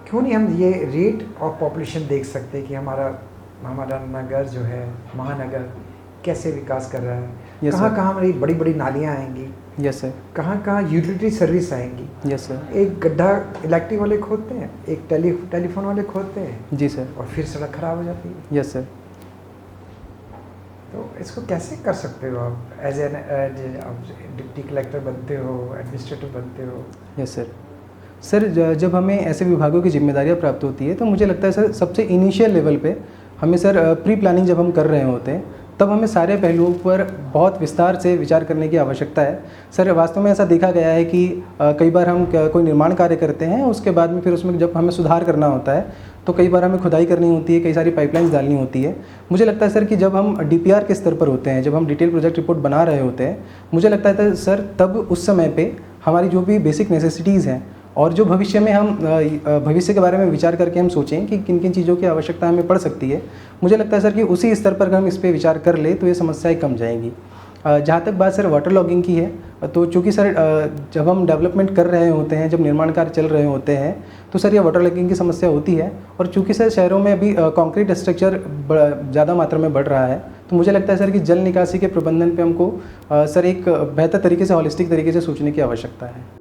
क्यों नहीं हम ये रेट ऑफ पॉपुलेशन देख सकते कि हमारा नगर जो है, महानगर कैसे विकास कर रहा है, Yes, कहाँ sir. कहाँ हमारी बड़ी बड़ी नालियाँ आएंगी, यस सर। कहाँ कहाँ यूटिलिटी सर्विस आएंगी। Yes sir. एक गड्ढा इलेक्ट्रिक वाले खोदते हैं, एक टेलीफोन वाले खोदते हैं, जी सर। और फिर सड़क खराब हो जाती है। Yes sir. तो इसको कैसे कर सकते हो आप एज एन डिप्टी कलेक्टर बनते हो, एडमिनिस्ट्रेटर बनते हो? Yes sir. सर जब हमें ऐसे विभागों की जिम्मेदारियां प्राप्त होती है तो मुझे लगता है सर सबसे इनिशियल लेवल पे हमें सर प्री प्लानिंग जब हम कर रहे होते हैं तब हमें सारे पहलुओं पर बहुत विस्तार से विचार करने की आवश्यकता है। सर वास्तव में ऐसा देखा गया है कि कई बार हम कोई निर्माण कार्य करते हैं, उसके बाद में फिर उसमें जब हमें सुधार करना होता है तो कई बार हमें खुदाई करनी होती है, कई सारी पाइपलाइंस डालनी होती है। मुझे लगता है सर कि जब हम डीपीआर के स्तर पर होते हैं, जब हम डिटेल प्रोजेक्ट रिपोर्ट बना रहे होते हैं, मुझे लगता है सर तब उस समय पे हमारी जो भी बेसिक नेसेसिटीज़ हैं और जो भविष्य में हम भविष्य के बारे में विचार करके हम सोचें कि किन किन चीज़ों की आवश्यकता हमें पड़ सकती है, मुझे लगता है सर कि उसी स्तर पर हम इस पर विचार कर ले तो ये समस्याएं कम जाएंगी। जहाँ तक बात सर वाटर लॉगिंग की है, तो चूँकि सर जब हम डेवलपमेंट कर रहे होते हैं, जब निर्माण कार्य चल रहे होते हैं, तो सर ये वाटर लॉगिंग की समस्या होती है। और चूँकि सर शहरों में अभी कंक्रीट स्ट्रक्चर ज़्यादा मात्रा में बढ़ रहा है, तो मुझे लगता है सर कि जल निकासी के प्रबंधन पे हमको सर एक बेहतर तरीके से, हॉलिस्टिक तरीके से सोचने की आवश्यकता है।